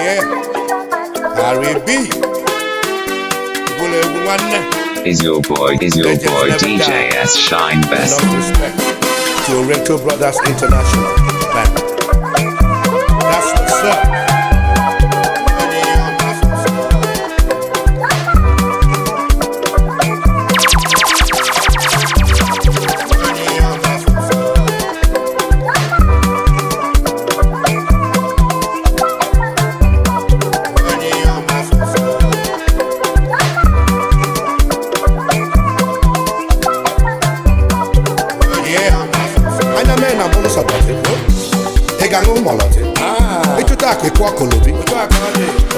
yeah. R&B. Is your boy DJ S Shine Best. Enough respect to Orenco Brothers International Band. That's what's up. Kwa kolobi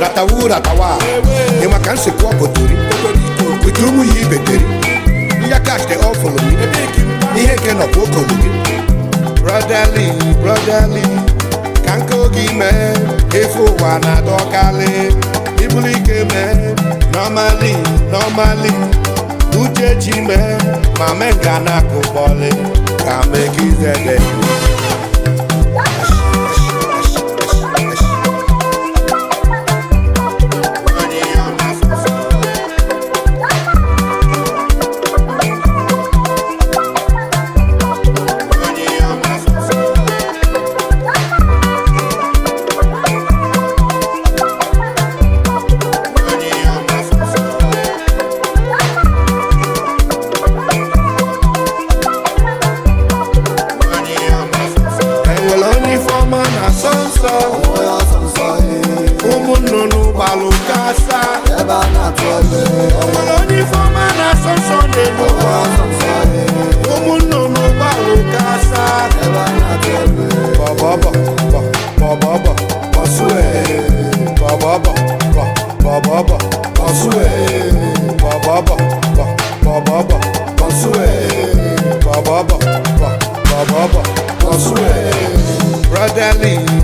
ratawu ratawa e makanse kwa kotori kutumu yi beteri ya cash they all follow me ihe ke no kwa kolobi brotherly kanko gi me efo wa na dokale ibulike me normally uche chi me ma menga na ko bole ka make it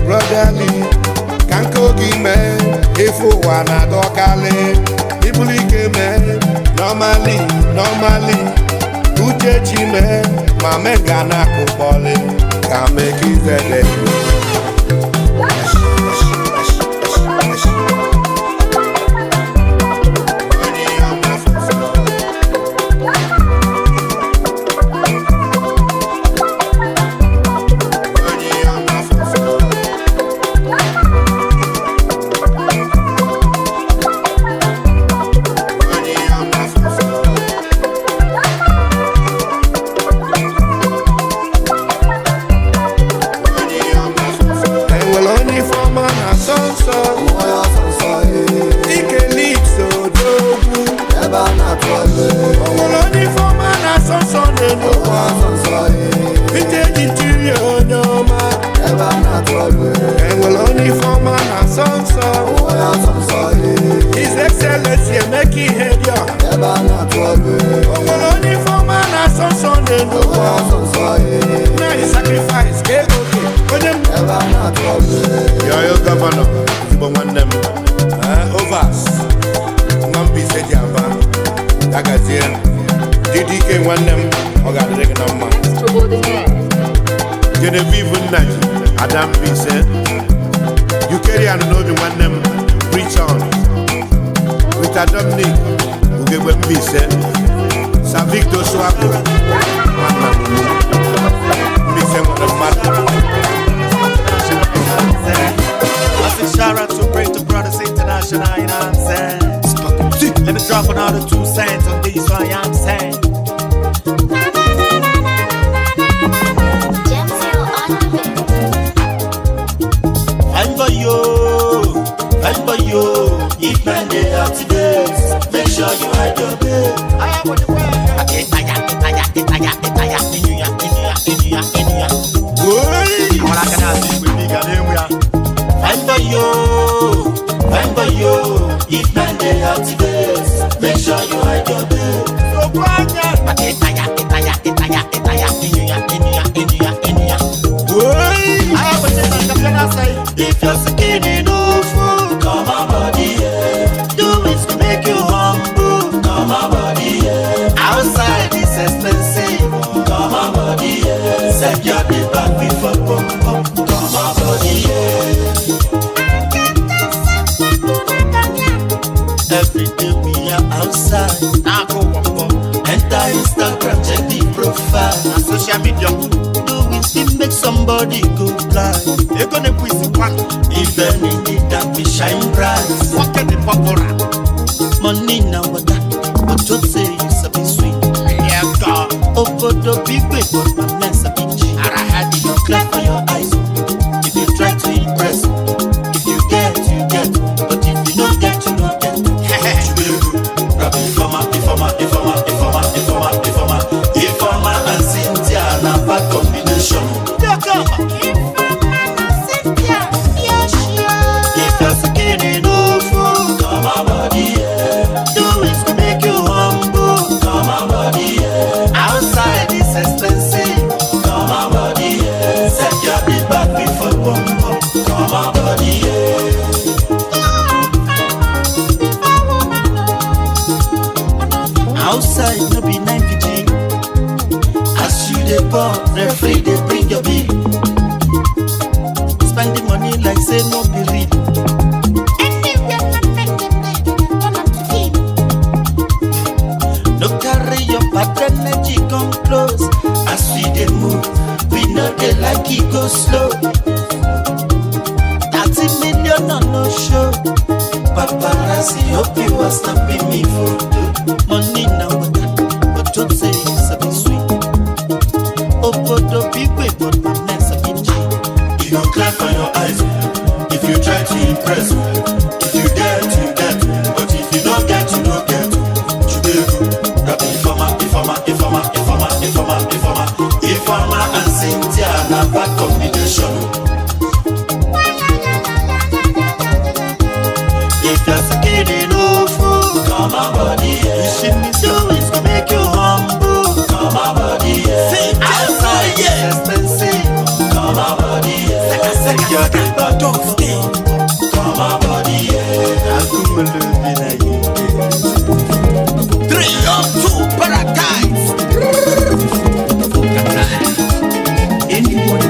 brotherly kanko gi me efo wa na dokale ibulike me normally uche chi me ma menga na ko bole ka make it His Excellency make it head ya. Only for man as son now he sacrifice get okay. Your governor, Igbo one them overs. Mambi said Java, Tagazian, DDK one them, Ogadrek number. Genevieve Night, Adam B said, you carry and know the one them preach on. With Adam Nick, who gave them B said, Savicto Swako, Missing on the matter. Shout out to Great Brothers International, you know what I'm saying? Let me drop another 2 cents on this, what I'm saying. Find for you, if man they activate, make sure you hide your bed. I am on the way. All I can ask is with me, find for you, if man they activate, make sure you hide your bed. So if you're skinny, no food, come on body, yeah. Do it to make you humble, come on body, yeah. Outside is expensive, come on body, yeah. Set your day back before come on body, yeah. Now go one more. Enter Instagram, check the profile. Na social media. Doing still make somebody go blind. You gonna put one. Even in the dark, we shine bright. Walk in the popora. Money now water, but don't say you sabi sweet. Yeah, God. Over the big way, but my mess a bitch. I had you clap for your eyes. If you try to impress, if you get, but if you don't get, you don't get. Grab Iheoma and Cynthia, na bad combination. If you're skinny, no food, come on, body, yeah. Do it to make you humble, come on, body, yeah. Outside is expensive, come on, body, yeah. Set your big back before bumbo, come on, body, yeah. Outside no be 9 as you dey born, referee dey bring your bill. Spending money like say no be real. No carry your bad energy come close. As we dey move, we know they like it go slow. 30 million on no show. Paparazzi hope you are snapping me photo. Money now, but don't say it's a bit sweet. Over the big way, but my mess a bit cheap. You don't clap for your eyes if you try to impress. If you get, but if you don't get, you don't get. Grab Iheoma and Cynthia, na bad combination. If you're skinny, no food, come on, body, yeah. You should be doing to make you humble, come on, body, yeah. Outside, yeah, expensive, come on, body, yeah. Take your neighbor, don't stay, come on, body, yeah. I'm gonna live in you. 3 up 2 paradise. Anybody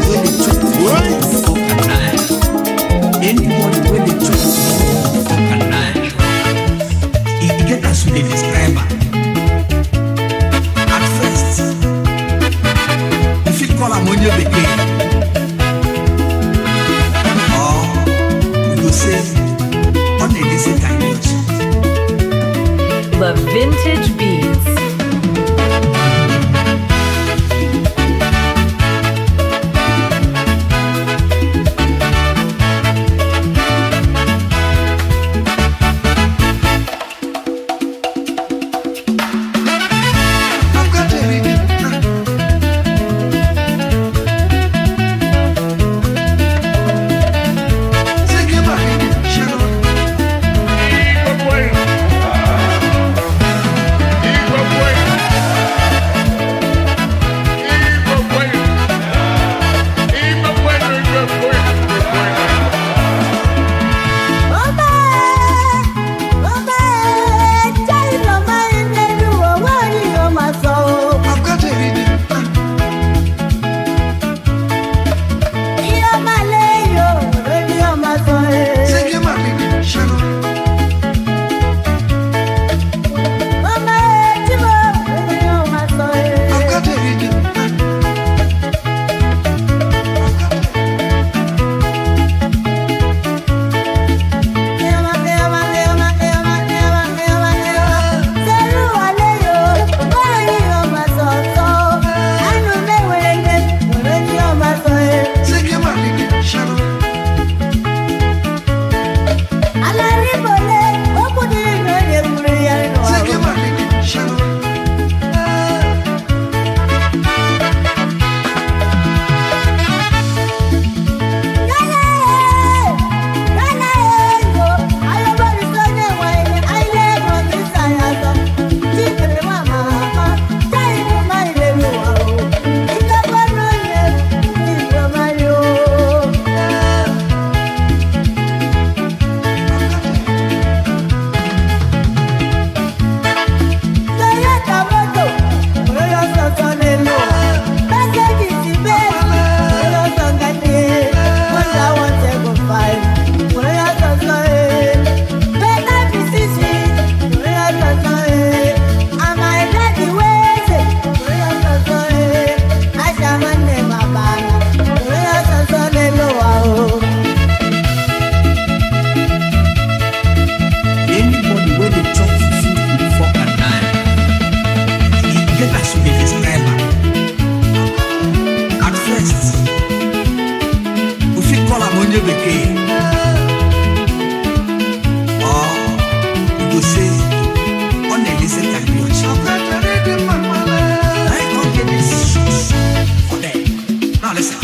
onye bekee. You say, on the listen can be I don't get this for them. Now listen.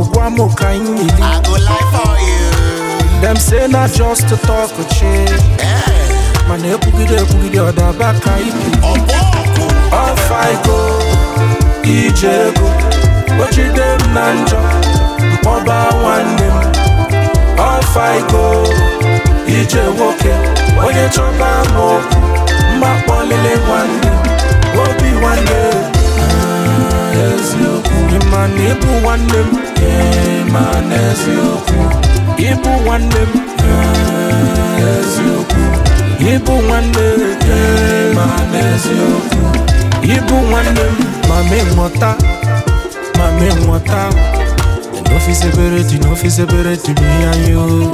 I go lie for you. Them say not just to talk a shit. Man, they put it other back. Off I go, EJ go. What you them nanja? Oba one them. Off I go, EJ walk it. When you chop a mo, my polele one day. Will be one day. Yes, you man, Ibu one them. Yeah, man, yes, you Ibu one them. Yes, you Ibu one them. Yeah, man, yes, you Ibu one them. Mame mota. No feasibility, me and you.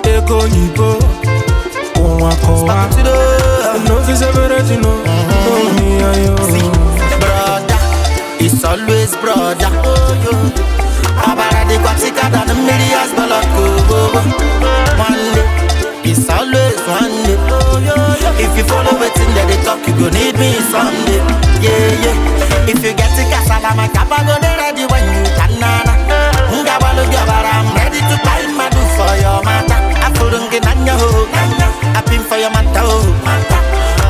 Ego Ibo, Owakowa. No feasibility, no, me and you. It's always brother. Abara got thicker than the millions balako. One day, it's always one day. If you follow it in there, they talk, you go need me someday. Yeah. If you get the casalama, capago, they ready when you can. Ngabalo gabara, I'm ready to buy my do for your matter. I couldn't get on your hook. I pin for your matter.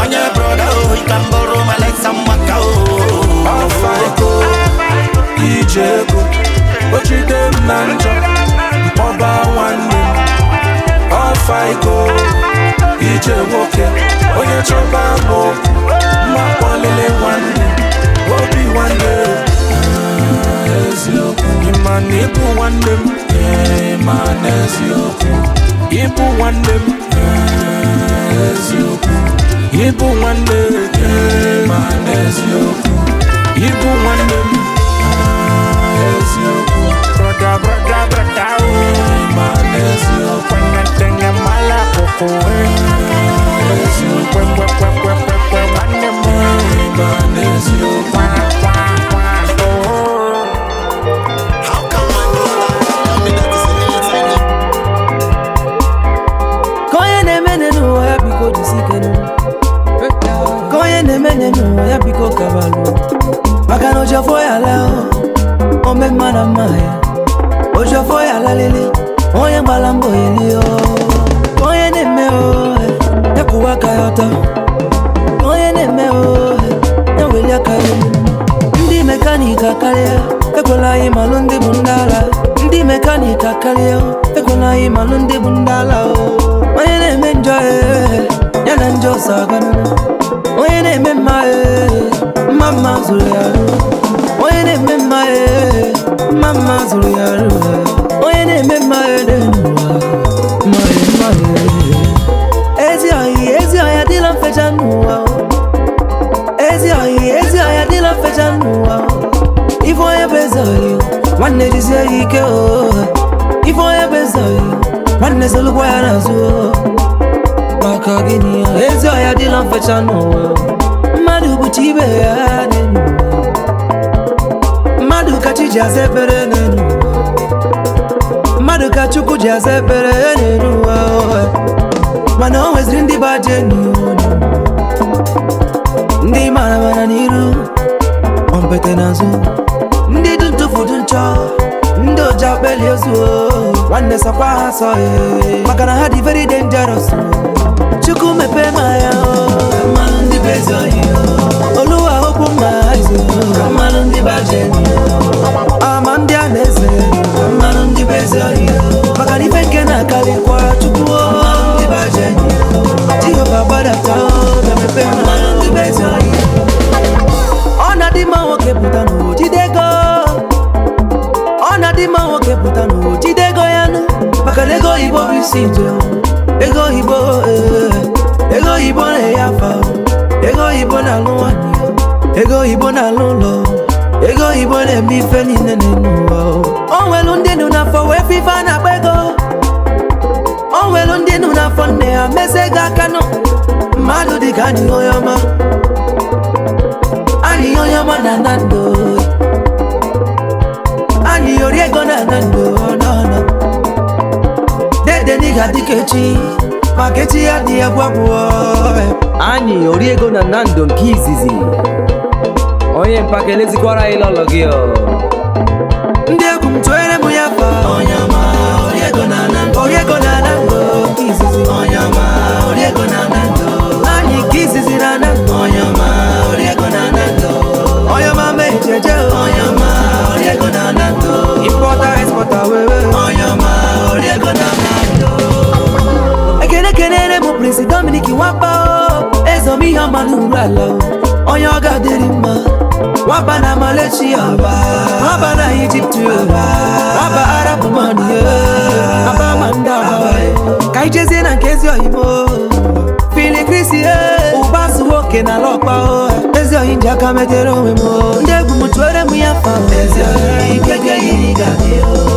On your brother, you can borrow my legs and waka. Off I go, EJ go. What you them nanja? Oba one day. Off I go, EJ walk it. When you chop a mo, my polele one day. Will be one day. Yes, you man, Ibu one day. Yeah, man, yes, you Ibu one day. Yes, you Ibu one day. Yeah, man, yes, you Ibu one day. Yes, you brother, man, yes, you Kwenye mala koko. Yes, you man, yes, you How come my brother tell me that it's a Koye ne menenu ya biko disikenu. Koye ne menenu ya biko kabalu. Makano jafo ya leo, ome mana maya. Ojafo ya lalele, oye mbalambo ilio. Koye ne meo, ya kuwaka yota. Koye ne meo, ya welia kayo. Ndi mekanika kalia, ekola imalundi bundala. Ndi mekanika kalia, ekola imalundi bundala. Oye ne menjoy, ya nanjo saganu. Oye ne memae, mama zuliaru. Oye ne memae, mama zuliaru. Oye ne memae denua, mae. Ezi ya dila fejanua. Ezi ya dila fejanua. Ifo ya bezayo, wane dize ike o. Ifo ya bezayo, wane zolukwa ya nazuo. Makagini ezi ya dila fejanua. Madu butibe ya nenu. Madu kachija sepere nenu. Madu kachuku ji aza ekpere n'elu ụwa mana o nweziri ndị baje n'ihu ndị mara mara n'iru ompete n'azụ ndị du ntụfu du nchọ ndị oji akpeli ozu nwanne sakwa ha sọ maka na ha dị very dangerous Chukwu mepe ma ya mmanụ ndị bezi oyi Oluwa okwu mma izu mmanụ ndị baje ama ndị a na-eze mmanụ ndị bezi oyi maka na ife nke na-akarịkwa Chukwu mmanụ ndị baje Jehova gbadata bịa mepe mmanụ ndị bezi oyi ọ na-adị mma nwoke pụta n'ụwa jidego ọ na-adị mma nwoke pụta n'ụwa jidego ya nụ maka na ego oyibo bụ isi ije ego oyibo ego oyibo na-enye afa ego oyibo na-alụ nwanyị ego oyibo na-alụ ụlọ ego oyibo na-eme ife niile n'elu ụwa o nwelu ndị nụ n'afọ wee fife a na-akpa ego o nwelu ndị nụ n'afọ nne ha meze ego aka nụ mmadụ dịka anyị onye ọma anyị onye ọma na na ndụ anyị yori ego na na ndụ n'ọnụ dede n'iga dịka echi maka echi ya dị ya gwagwụ anyị yori ego na na ndụ nke izizi onye mpaka elezikwara anyị lọlọ gị ndị egwu m tụere m ya fa onye ọma ori ego na na ndụ ori ego na na ndụ nke izizi onye ọma ori ego na na ndụ anyị nke izizi na na ndụ onye ọma ori ego na na ndụ onye ọma mee jeje onye ọma ori ego na na ndụ importer exporter wewe onye ọma ori ego na na ndụ ekene m Prince Dominic Nwapa ezomi Iheoma n'uru ala onye ọ ga-adịrị mma Nwapa na Malaysia Nwapa na Egypt Nwapa Arab man Nwapa manda ka ijezie na nke ezi oyimo Fili Krisi ụbasu nwoke na lọkpa ezi oyi ndị aka metere onwe m ndị egwu m tụere m ya fa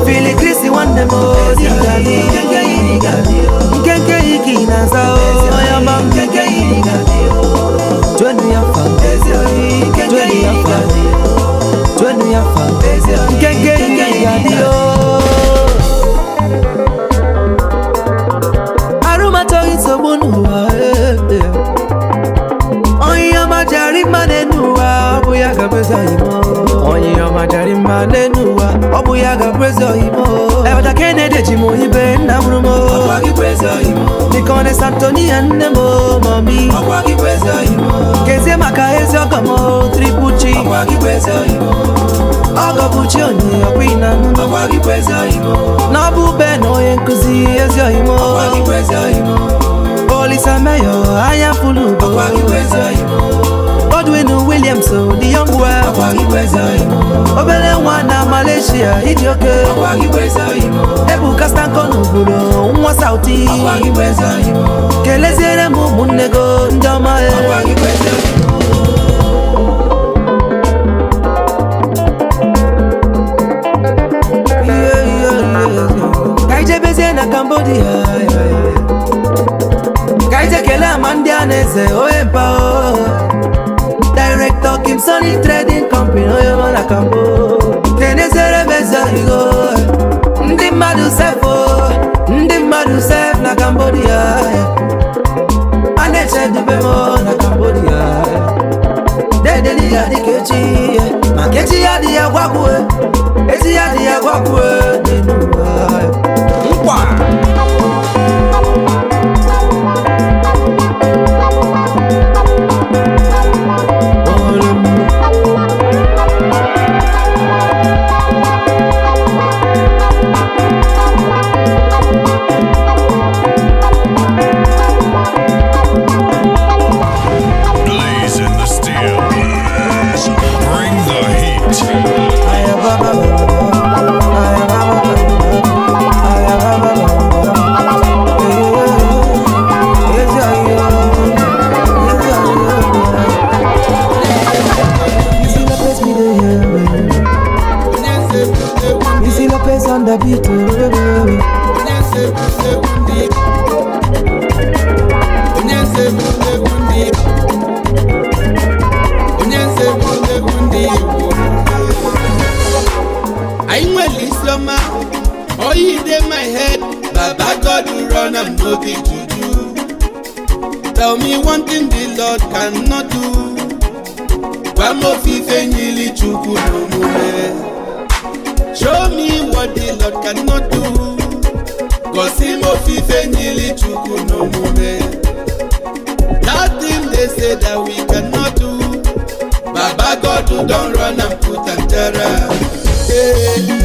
Fili Krisi nwanne m nkenke iki na-aza onye ọma m tụenu ya fa tụenu ya fa tụenu ya fa nkenke iki ga-adị arụmatọghị nsogbu n'ụwa onye ọma jari mma n'enu ụwa ọ bụ ya ga-abụzi oyimo onye ọma jari mma n'enu ụwa ọ bụ ya ga-abụzi oyimo Ebata Kennedy ji m oyibe nna mụrụ m dịka ọ na-esa Antonia nne m mami kezie maka ezi ọgọ m Triple Chi ọgọ bụ chi onye ọkwa ịna na ọ bụ ube na onye nkụzi ezi oyimo Olisa Mayo anya fulu Godwin Williams the young well obere nwa na Malaysia iji oke Ebuka Stanko n'obodo nwa Sauti keleziere m ụmụnne go ndị ọma ka ijebezie na Cambodia ka ije kelee ama ndị a na-eze onye mpa Director Kim Sony Trading Company onye ọma na Cambo tenezere mezoigo ndị mmadụ sef na Cambodia a na-eche dube m na Cambodia dedeli ya dịka echi maka echi ya dị ya gwagwue echi ya dị ya gwagwue n'elu ụwa nkwa I nwere isioma oyi dey my head Baba God will run and no be juju. Tell me one thing the Lord cannot do. Wamo fife nyili chuku no mume. Show me what the Lord cannot do. Kosimo fife nyili chuku no mume. Nothing they say that we cannot do. Baba God who don't run and put and terror. Hey.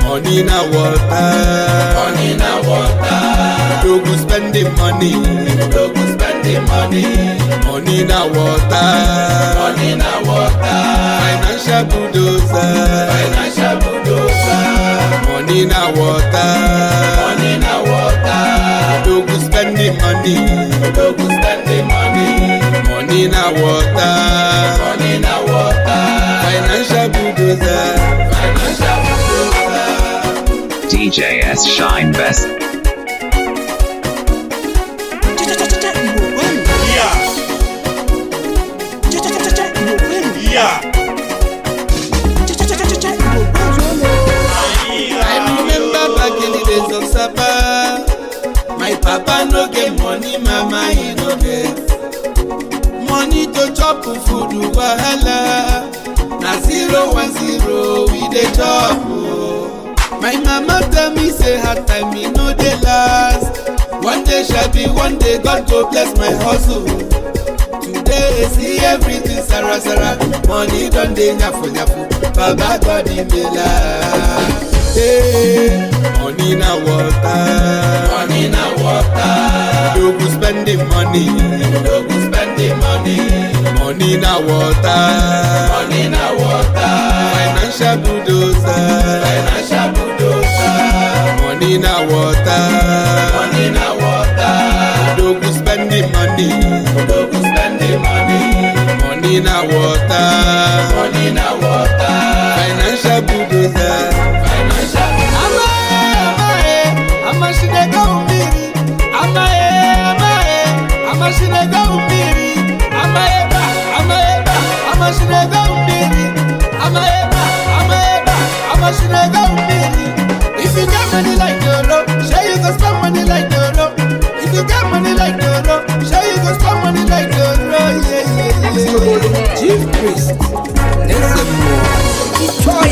Money na water, money na water. Don't go spend the money, don't go spend the money. Money na water, money na water. Financial bulldozer, financial bulldozer. Money na water, money na water. Don't go spend the money, don't go spend the money. Money na water, money na water. Financial bulldozer, financial bulldozer. DJS Shine Best. Yeah. I remember back in the days of Sapa. My papa no get money, mama he no get money to chop food wahala. Na 010 we dey chop. My mama tell me say hard time me no dey last. One day shall be one day, God go bless my hustle. Today see everything Sarah Sarah. Money done dey nyafu nyafu. Baba God in me life. Hey, money na water, money na water. Don't go spend the money, don't go spend the money. Money na water, money na water. Financial bulldozer, financial bulldozer. Money na water, money na water. Don't go spend the money, don't go spend the money. Money na water, money na water. Financial bulldozer, financial bulldozer. Amashinega umiri, amashinega umiri, amashinega umiri, amashinega umiri. If you got money like Doro, sure you go spend money like Doro. If you got money like Doro, sure you go spend money like Doro. Yeah. Chief priest, listen more.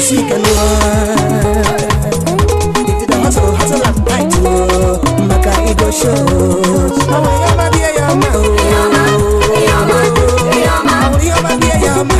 seek and if you don't hustle and fight, Maka Ido show. Iheoma be Iheoma, Iheoma be Iheoma,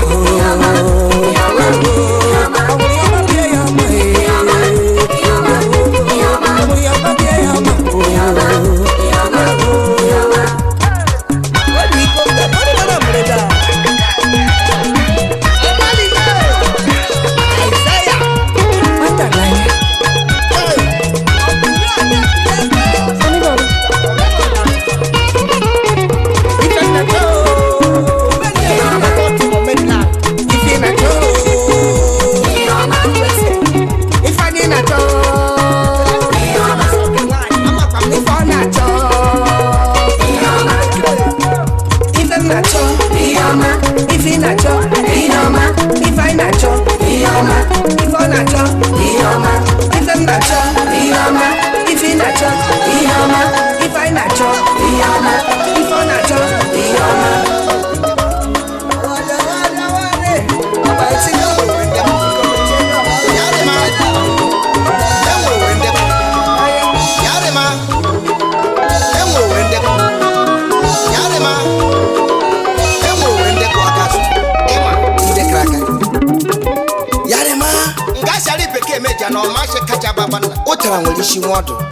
Utara nwere isi nwodo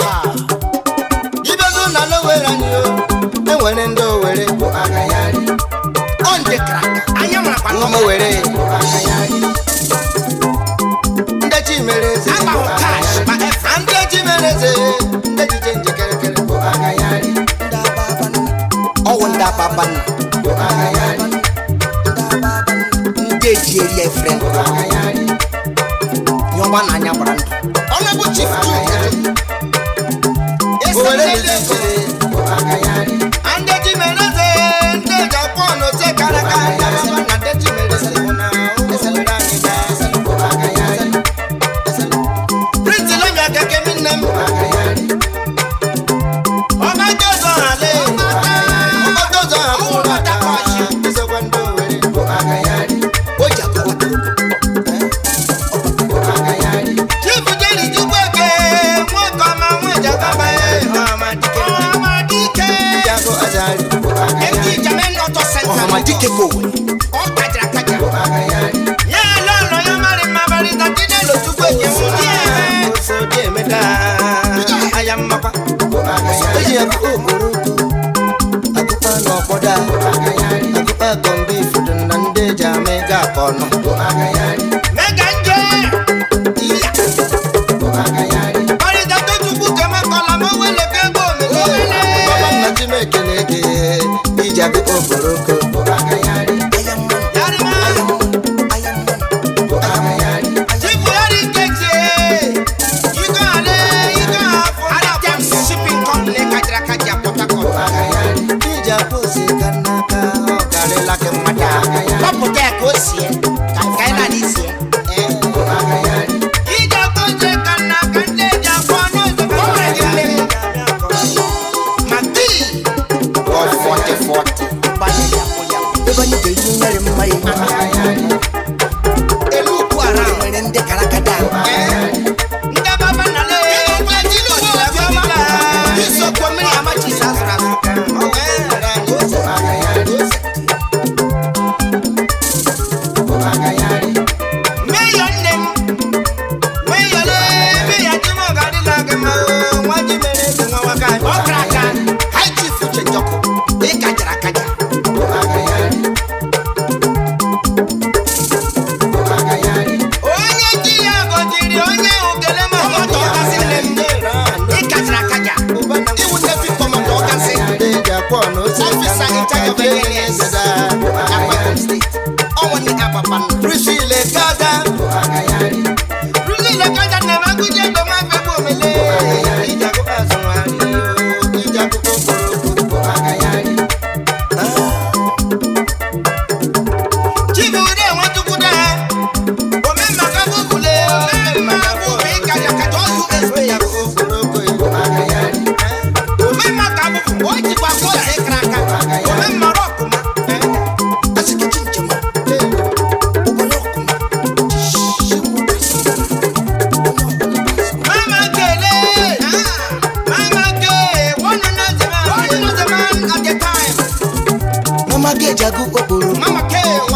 ibezo na no were anyo enwere ndo were bụ agayari onde kraka anya mara kwa no were bụ agayari ndechi mereze agba cash ma ndechi mereze ndechi change kere bụ agayari nda baba owo nda baba bụ agayari nda baba ndechi area friend bụ agayari nyoma na anya brand Honorable Chief and the Jimenez, the Japan, the Karaka, and the Jimenez, Prince Lamia came in them. Oh, my God, is a window. Madike go. O kaja kaja. Ya lo yo mari mabari da dine lo tukwe je mu die. So die meda. Ayam mapa. Eji aku oburuku. Akupa no boda. Akupa kombi fudun nande jame ga kono. Mega nje. Iya. Bari da to tuku kema kola mo wele ke go mi. Baba na ti mekeleke. Ija bi oburuku.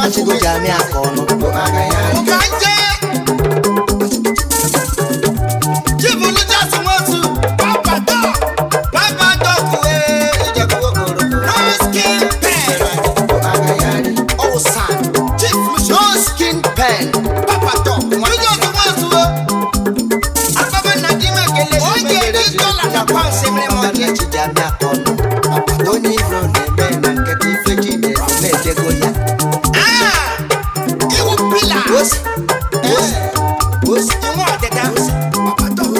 Achigo jami akono. Ukanje. Chibulu just want to Papa dog we no skin pen. Oh son, no skin pen. Papa dog, you just want to Papa na dima kele. Oye ni dollar na pound se me mo je Jami akono. Papa doni bro ne be na keti feji ne me je goya. You pillar. Boss. You want the dance? Papa dog.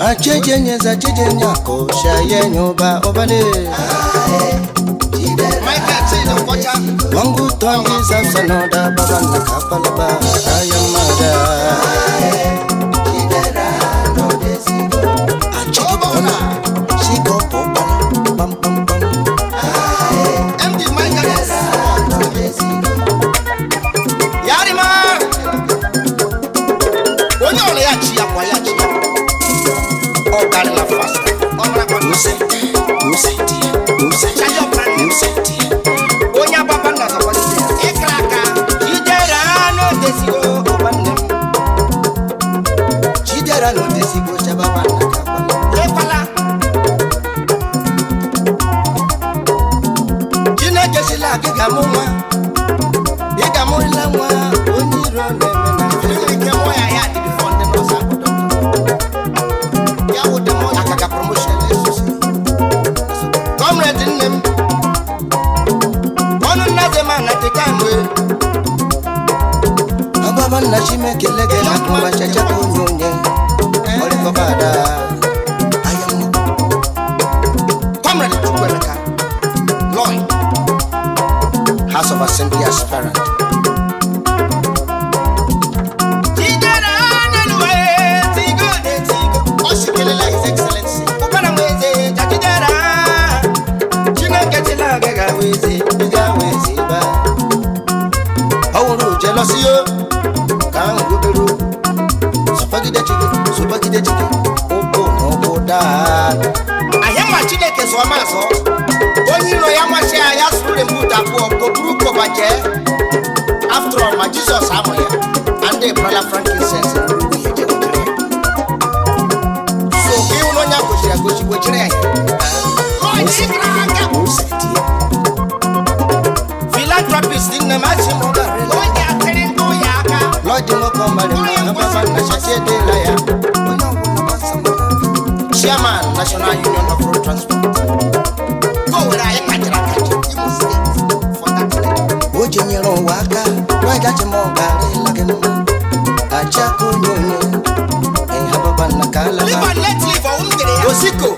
Achejenyeza chejenyako shayenyoba obale wangu twangiza sanoda baba nakapalaba ayamada achikipona shikopopala pam pam pam Yarima Onyole ya chia kwa ya chia la fasta. Onya papa na so ekraka. Jidera no desigo bande. Jidera no desigo chababa na kapala. Epala. Jina jesila kigamuma. Igamula mwa oniro ne mena. Filimi ke moya ya di fonde no sa. transparent. His Excellency. Jealousy, can't go to Supagide chicken, oh, dad. I am a chineke so maso. When you know Yamashi, I asked for the put up of Gobruko Baje. After all, my Jesus Samuel and the brother frankincense. So, you know, Yakushi, which philanthropist in the maximum. Lord, you know, come by the Chairman, National Union of Road Transport. Go where I am for that. Would you know Waka? Why got you more like a Chaco Union? And have a banakala. Live and let live on the Osiko.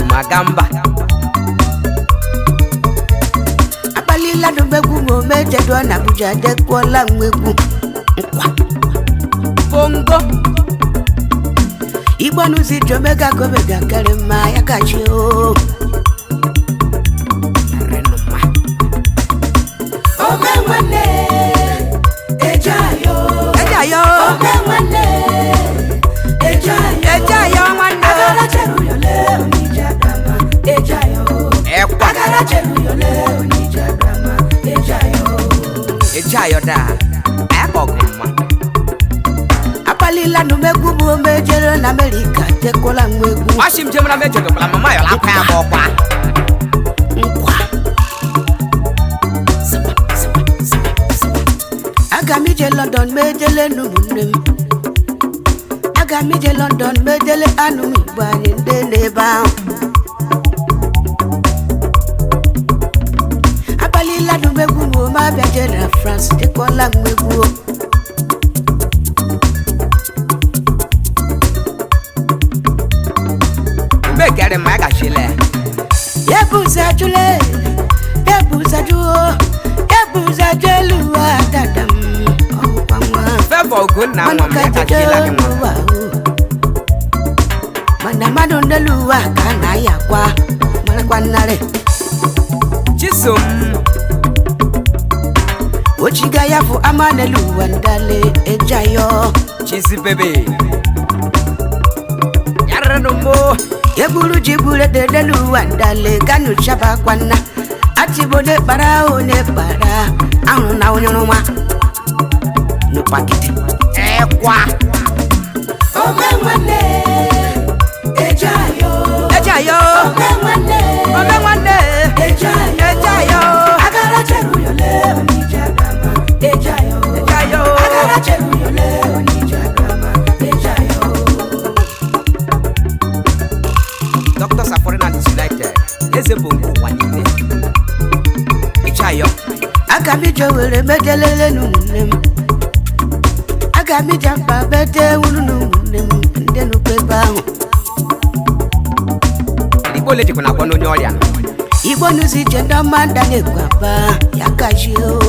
Magamba Abalila no begu mo meje do na buja de kola nwegu Bongo Igbo nuzi jomega go mega kare ma yakachi o Renuma Omenwane Ejayo Omenwane Ejayo mwana Agala cheru yole Agara cheru yole onija drama Ejayo da Ayakoguma Apalila no megubu mejero na America tekola nwegu Washim jemra mejero la mama yo la kwa bokwa Nkwa Agamije London mejele numunem Agamije London mejele anumi bani ndene ba Abalila no megubu ma biajera France tekola nwegu Mbegere ma ga shile Yebuza jule Yebuza juo Yebuza jelu adadam Febo good na mo me ga shile ni mo Mana manu neluwa kana yakwa Mana kwanare Chisum Ochiga yafu amaneluwa ndale ejayo Chisi bebe mo Yebulu jibule de delu andale kanu chaba kwana Atibole para one para Anu na onyonwa No pakiti Ekwa Omemwane Ejayo Omemwane Ejayo Agara cheru yole onijagama Ejayo Agara cheru yole onijagama Ejayo Doctors are foreign and united Eze bongo wanine Ejayo Agami jowere medelele nunem Agami jamba bete wunu nunem Ndenu pepa Igbo leti kuna kwa nonyo oliano Igbo nuzi jenda manda nekwapa Yakashio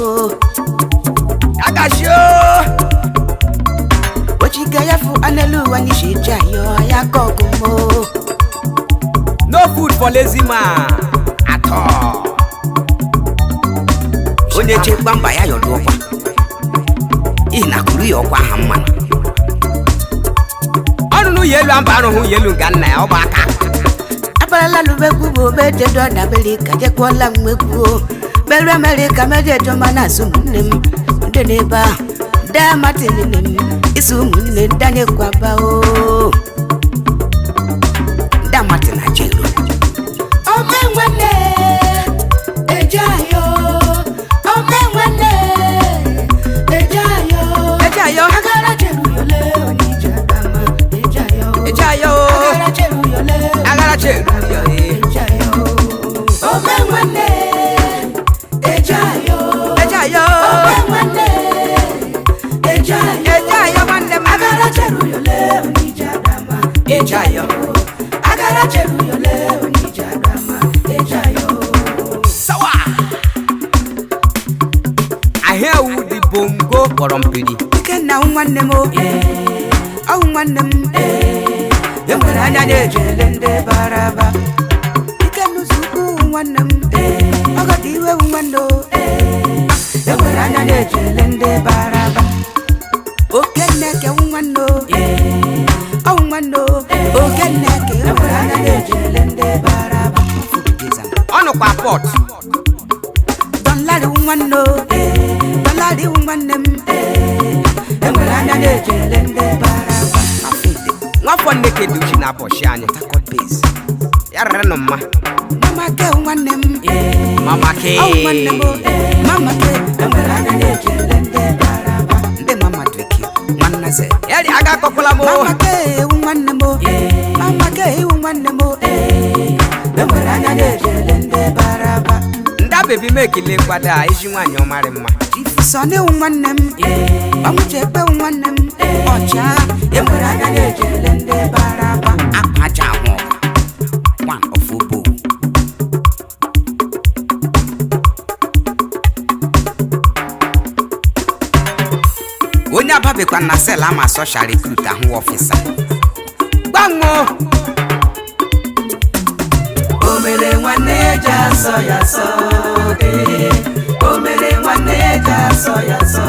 Ochiga yafu anelu wanishi jayo Yakogumo No food for lazy man At all Onye chekwa mba ya yodokwa Inakuru yokwa hamana Onu yelu amba anu yelu ganna ya obaka Apalala lubeku bo bete do na America je kwala mweku Belu America meje to mana sumunem Ndeneba da matinin isumunem danye kwaba o Da matina jero Omemwane Ejayo Omemwane Ejayo Agara cheru yole onijagama Ejayo Agara cheru yole Omemwane Ejayo Omemwane Ejayo Agara cheru yole onijagama Ejayo Agara cheru yole onijagama Ejayo Sawa Ahia udi bongo korompiri Ikena unwanemo Unwanem Yemwere anya nejele nde baraba Ikenu zuku unwanem Ogadiwe unwando Yemwere anya nejele nde baraba Okeneke unwando Unwando Okeneke Yemwere anya nejele nde baraba Ono kwa pot Don lari unwando Don lari unwanem Yemwere anya nejele nde baraba Mwafo neke duchi na boshi anya Takot base Yarre no ma Mama ke unwanem Mama ke Mama ke Yemwere anya nejele nde baraba Nde mama driki Mwana se Yari aga kokola mo Mama ke unwanemo Mama ke unwanemo Yemwere anya nejele nde baraba Nda baby make ile kwada Ishi wanyo marima Sone unwanem Bamuchepe unwanem Ocha Yemwere anya nejele nde baraba Apaja mo One of Ubu Onya babe kwa nasela ama social recruiter hu officer Bango Omele nwane ja so ya so Omele nwane ja so ya so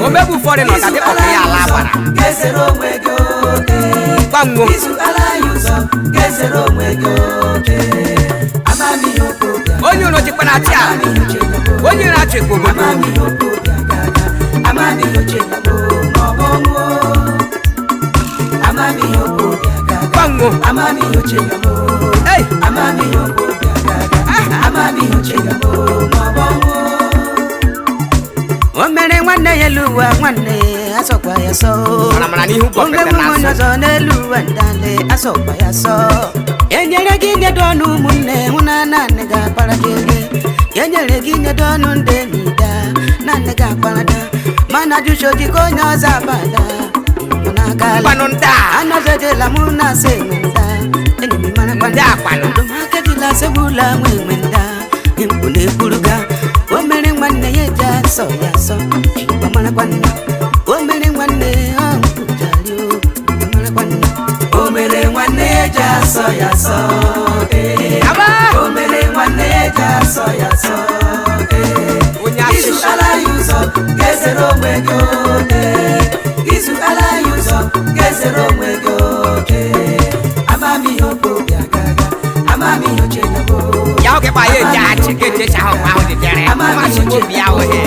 Omebu fore no kade oke ya labara Gesero mwego Bango Isu ala yuso Gesero mwego Amami yoko Onyo no jikwana tia Onyo na cheko Amami yoko Amami yochego Mobongo Amami yoko Bango Amami yochego Hey Amami yoko Amami yochego Mobongo Omere nwanne yeluwa nwanne asokwa yaso Mana ni hu prophet na so neluwa ndale asokwa yaso Yenyere ginye donu munne hunana nega parakele Yenyere ginye donu ndemida na nega parada Mana jusho jikonya zabada Munakala Panonda Anazede la muna semenda Enimi mana kwanda kwano Dumake dila sebula mwemenda Impune kuruga Omere nwanne yeja so ya so Chiba mana kwanda Omere nwanne ankujalio Mana kwanda Omere nwanne yeja so ya so Omere nwanne yeja so ya so Isu ala yuso Gesero mwego Isu ala yuso Gesero mwego ke ba ye ja chi ke je cha ho ma ho de tere ma chi bo bia ho he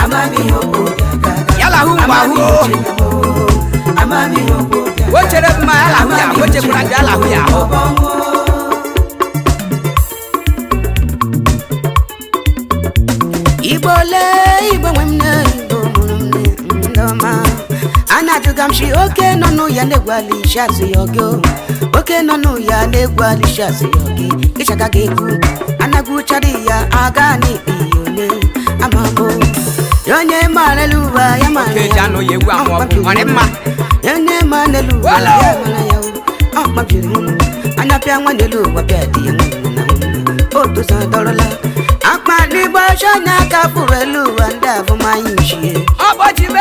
Amami yopo yala hu ba hu Amami yopo wo chere ma yala hu ya wo che kura yala hu ya ho Ibole Igbo wemne Igbo ndoma Anatugam shi oke nonu ya negwali shazi yogo oke nonu ya negwali shazi yogi Ishaka geku anagu chari ya agani iyone amamo Yonye maneluwa ya mana ke jano ye wa mo ore ma Yonye maneluwa ya mana ya mabiri hunu Anyapia nwaneluwa pia di na Oto san dorola Akpa ni bo shona ka furelu anda fu mayinshi obojibe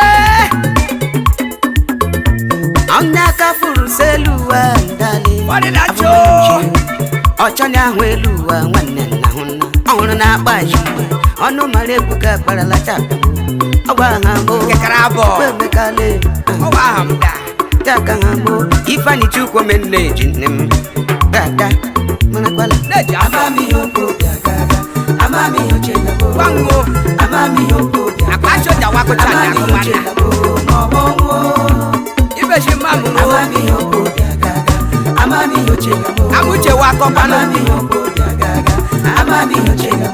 Anya ka furu selu andale Wadi na cho Ochanya hwelu wa nwanne na huna Ọhụrụ na akpaji Ọnụ mara ebuka kparala chapa Ọgba ha mbo Kekarabo Kwemekale Owa hamda Taka ha mbo Ifani chukwu menne jinem Dada Mana kwala Neja Amami yopo Amami yochela wango Amami yopo akpacho ja wa ko cha na ko mana ibe shi mamu Amami yopo Amami yochela amuche wa ko bana Amami yopo Amami yochela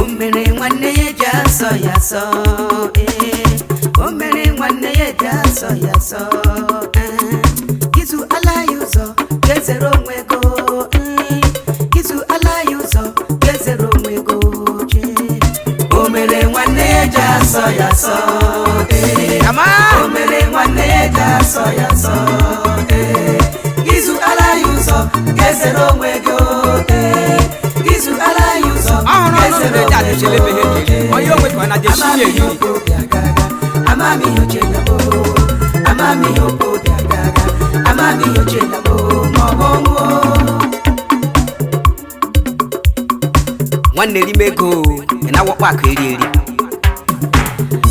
Omere nwanne ye ja so ya so Omere nwanne ye ja so ya so Kizu ala yuzo gezero nwego Kizu ala yuzo gezero nwego Omere nwanne ye ja so ya so kama Omere nwanne ye ja so ya so Kizu ala yuzo gezero nwego Kizu ala yuzo ahụrụ ja de chele behe oyo we ko na je shi ye yi Amami yochela Amami yopo Amami yochela nwanne rimego na wokpa ka eri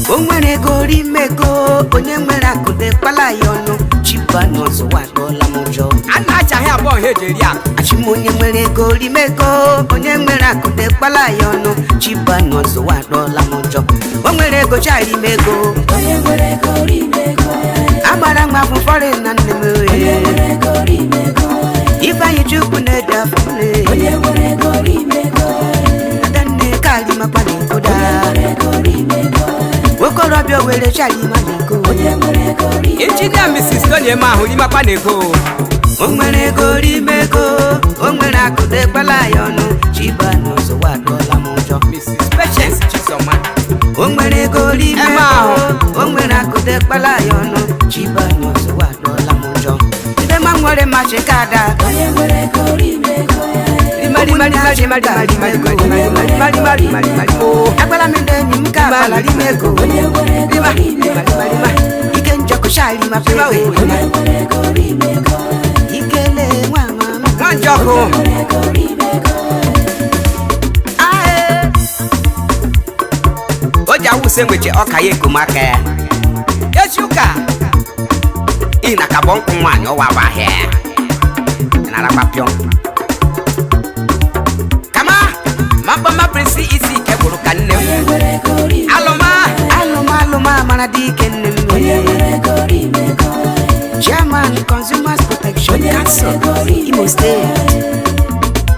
O nwere ego rimego onye nwere akụde kpala ya ọnụ chiba n'ọzọ wadola m ụjọ ana acha he abo he je ri a Achim onye nwere ego rimego onye nwere akụde kpala ya ọnụ chiba n'ọzọ wadola m ụjọ O nwere ego chari mego Onye nwere ego rimego agbara mgba bụ fọrị na nne m Onye nwere ego rimego Ifeanyi chukwu na-ede afụle Onye nwere ego rimego Adanne kali makwa n'ikoda Onye nwere ego rimego Okorobịa were chari ma n'iko Onye nwere ego rimego engineer Mrs. Tony ma hu rimapa na ego O nwere ego rimego o nwere akụde kpala ya ọnụ chiba n'ọzọ wadola m ụjọ Mrs. Patience Chisoma O nwere ego rimego o nwere akụde kpala ya ọnụ chiba n'ọzọ wadola m ụjọ Ndị ma nwere machi kada Onye nwere ego rimego Agbala m ndị enyi m ka agbala rimego Onye nwere ego rimego Ike njọkụ shari ma pewe Onye nwere ego rimego Ikele nwa mama nwanjoko Onye nwere ego rimego Ae o ja wu se nweche ọka ya ekomaka ya echuka ina ka bon nwanyi o wa ba he na la papio kama mamba ma prince isi ke buru ka nne Onye nwere ego rimego alụma mara dị ike nne m Onye nwere ego rimego Chairman Consumers Protection Council Imo State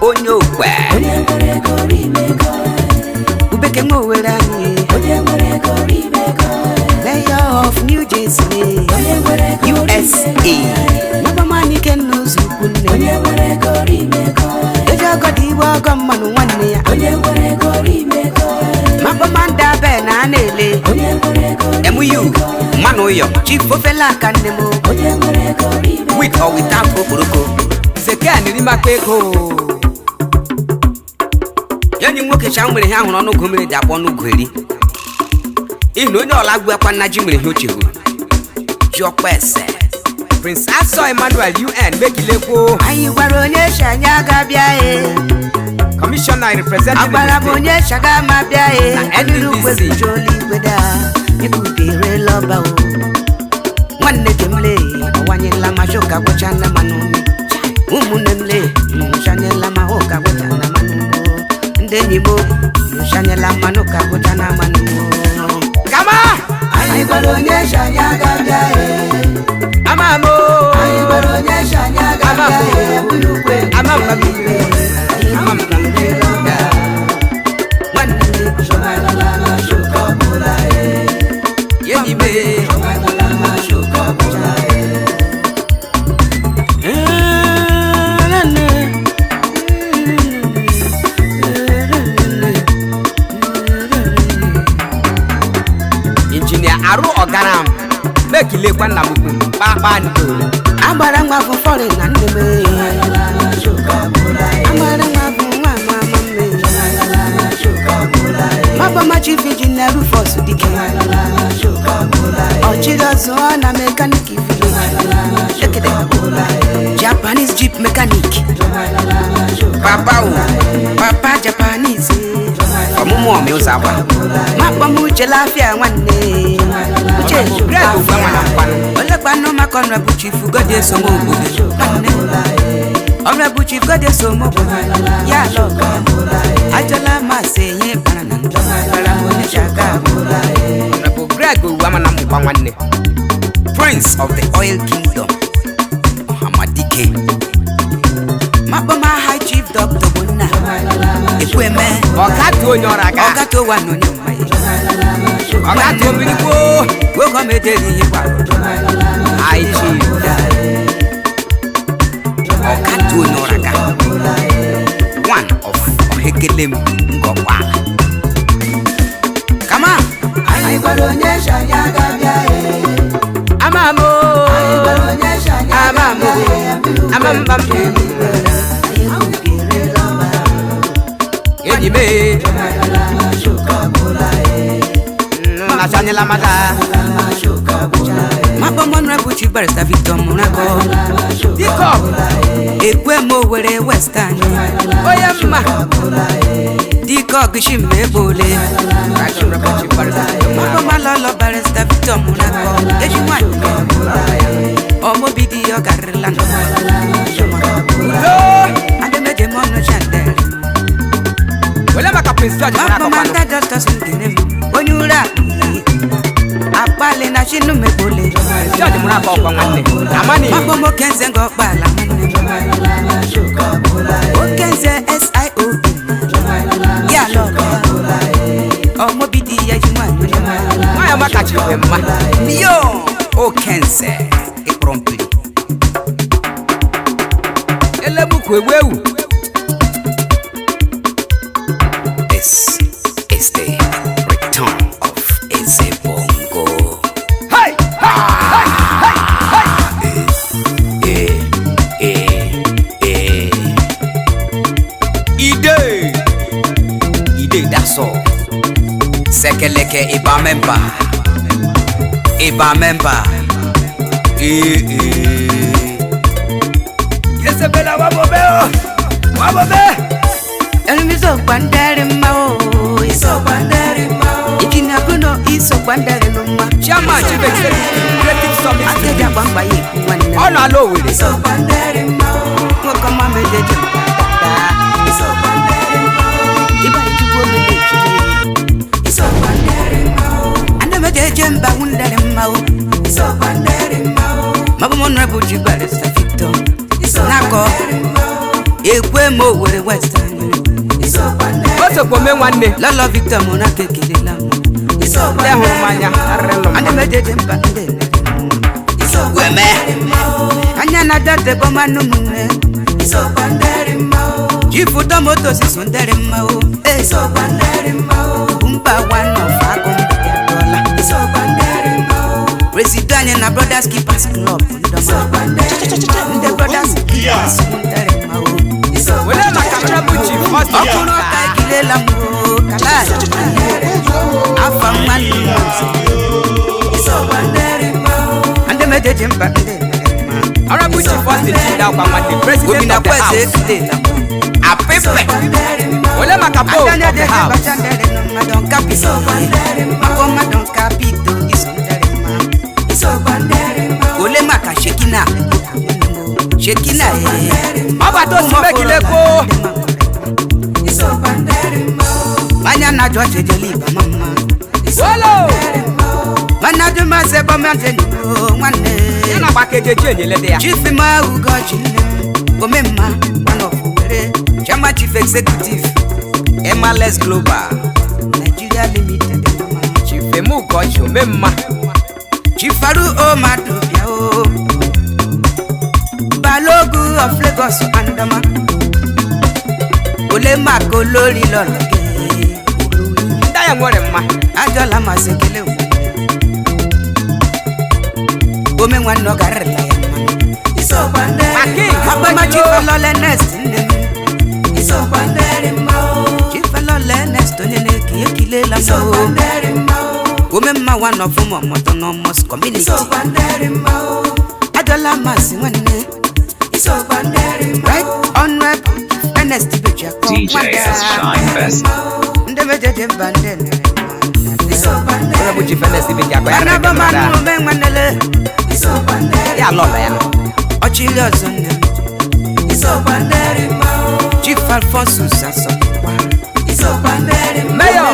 onye okwe Onye nwere ego rimego Ubeke nwe Owere anyị Onye nwere ego rimego Mayor of New Jersey Onye nwere ego USA Nabamani ken n'ụzọ ukwu nne Onye nwere ego rimego Eji ọgọdọ iwe ọgọ mmanụ nwanne ya Onye nwere ego rimego Mabamanda be na a na-ele Onye nwere ego MU manu uyo Chief ofela aka nne m Onye nwere ego rimego with or without okporoko seke rimapa ego Yenyi nwoke cha nwere ha hụrụ ọnụgụ mmiri dị akpọ n'ugwu eri Inu onye ọla gbu akwa nna ji mere ha ochehu ji ọkpa ese Prince Aso Emmanuel UN mekilekwo anyị gwara onye shi anyị aga bịa Commissioner representing agbara m onye shaga ma bịa Na Adịrị NDDC. ugwe joli igweda Ebubere lọba o Nwanne jemle ọwanyela mashoka gbocha nne manụ enyi mo shanyela mmanụ ka bụcha na mmanụ kama anyị gwara onye shanya ga-abịa amamo anyị gwara onye shanya ga-abịa bulukwe amamo arụ ọgaram mekile kwa nna m kpakpa ndo agbara nwa bụ fọrị na nne m agbara nwa bụ nwa mama m mabama chief engineer Rufus dike ọchịrị ọzọ na mekanik village Japanese jeep mechanic papa Japanese ọmụmụ ọmị ụzọ agba makpọm uche lafịa nwanne uche olekwanụ maka ọnrabụ chief godi esomo obodo ọnrabụ chief godi esomo obodo ya lọga ajọla masị enye bara na ndọbara onyechaga ọnrabụ Greg Owamana mụkwa nwanne Prince of the Oil Kingdom Ọhamadike makpọma High Chief Dr. Bonna Ekweme ọkatụ onye ọrụ aga ọkatụ ụwa na onye mma ọkatụ obirikwo nwoke omedere ihe gbara High Chief ọkatụ onye ọrụ aga one of Ohekelem Ngọkwala kama anyị gwara onye shanya ga-abịa amamo amamo amambam enyi me na shanyela mata mapomon rabu chief barrister Victor Munako diko ekwe mo were western oyamma diko gishime bole mapoma lolo barrister Victor Munako ejimwan omo bidi yo garlan ademeje mono chandel wala makaprince George Munako manda doctor singene onyura apale na chinu mebole George Munako kwa nwanne amani mapomo kenze ngokpala okenze SIO ya lolo omo bidi ya jimwan maya makachiwe mma yo okenze ikrompiri elebuku ewewu. This is the return of Ezebongo. Hey! Hey! Hey! Hey! Ide, that's all. Sekeleke iba member. Yesebela wabobe. Elmizo bandere mao, iso bandere mao. Ikina kuno iso bandere luma. Chama chibe creative summit. Akeja bamba yeku wanna. Ono alo wele. Iso bandere mao. Mwaka mame deje. Iso bandere mao. Iba ichubo mele. Iso bandere mao. Ande me deje mba wundere mao. Iso bandere mao. Mabo Honorable Chief Barrister Victor. Iso bandere mao. Ekwe mo were western. Oso kome nwanne lolo Victor Munako ekelela m le hụrụ mmanya arịrịlụ m mejeje mba ndị weme anya na date bọmanụ mune jifu tomoto sisu ndere mma o mba one of agụ $1 President anyị na Brothers Keepers Club ndị Brothers Keepers ndere mma o wele maka chabuchi ọkụrụ ọka ekilela m kala afa mmanụ ndị mejeje mba ọrabuchi fọsị chida kwa nwanne president of the house apepe wele maka bo of the house wele maka Shekina ọba tó sì mẹ́kìlẹ̀ kó Mama George Jeliba Mama. Wolo. Mana do ma se ba ma de ni o wane. Yana ba ke jeje ni le dia. Chief ma ugoji. Omemma one of Were. Chama Chief Executive. MLS Global. Nigeria Limited. Chief mu goji omemma. Chief Faru Omadu bia o. Balogu of Lagos Andama. Ole ma ko lori lolo ge. Ndaya ngore mma. Ajola ma sekele o. Ome nwa no garela ya mma. Iso bande. Maki. Papa ma chief lole next nne. Iso bande ma o. Chief lole next onye ne kile la mo. Iso bande ma o. Ome ma one of them autonomous community. Iso bande ma o. Ajola ma si nwanne. Iso bande ma o. Right honorable Ernest Bejako. DJ S Shine Best. Ndebe de bande. Ora bu Chief Ernest Bejako. Ana ba manu me nwanele. Iso bande. Ya lola ya. Ochili ozonne. Iso bande ma o. Chief Alfonso Sasso. Iso bande ma o. Mayor.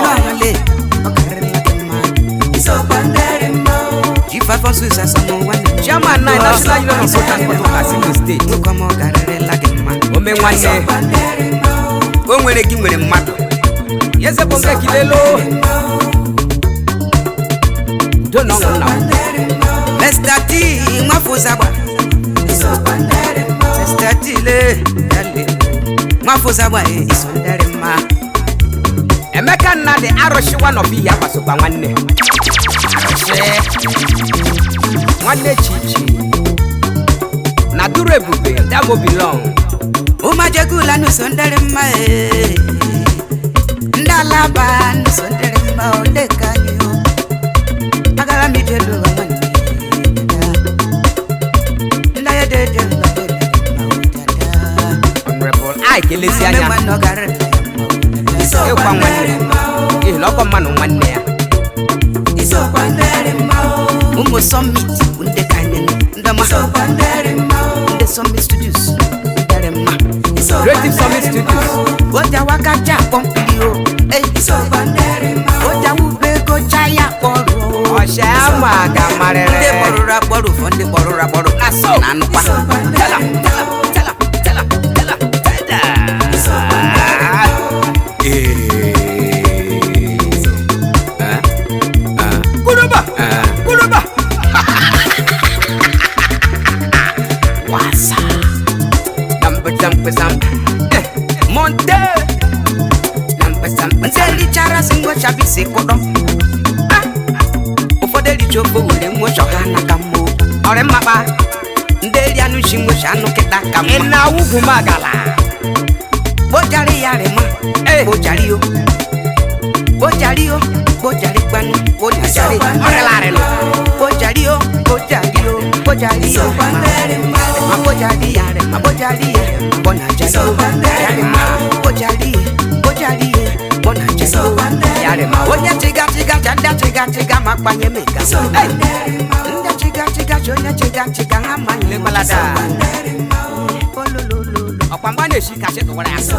Iso bande ma o. Chief Alfonso Sasso mo wane. Chairman na National Union of Transport of Asimo State. Nuko mo garere la de ma. Ome nwanne. O nwere gi nwere mmadụ. Yeze bo nke kilelo. Do no no. Mr. T mwafuzaba. Iso bande ma o. Mr. T le dale. Mwafuzaba iso bande ma. Emeka nna de Aroshi one of ihe agbasokwa nwanne. Nwanne Chichi. Na duru ebube that mo belong. Umajegula nusondere ma e. Ndalaba nusondere ma o dekanyo. Agara mi jelo wani. Ndaye de ma dada. Honorable I kelesi anya. Mema no garere. E kwa nwanne. E loko manu nwanne ya. Iso bandere ma o. Umo summit unde kanyen. Ndama. Iso bandere ma o. Unde summit studios. Bandere ma. Creative Summit Studios. Oja wakaja pompio. Iso bandere ma o. Oja ubego chaya poro. Osha ama gamarere. Nde borura boru fonde borura boru. Na so. Na nukwa. Tell her. Iso bandere. Kuruba. Wasa. Dump. Monte. Nzeli chara singo chabi sekodo. Ufodeli chopo ule mwisho hana kamo. Ore mapa. Ndeli anu shingo shanu kita kamo. Ina ugu magala. Bojari yare ma. Bojari yo. Bojari kwanu. Bojari. Ore lare lo. Bojari yo. Bojari yo. Ma bojari yare. Ma bojari ye. Bona jari yo. Yare ma. Bojari. Bona jari yo. Yare ma. Onya chiga. Janda makpanye mega. Nda chiga. Jonya chiga. Hamanye Balada. Olololo. Ọ̀pọ̀ àgbà lè ṣí kàṣẹ́ tó wọlé àṣọ.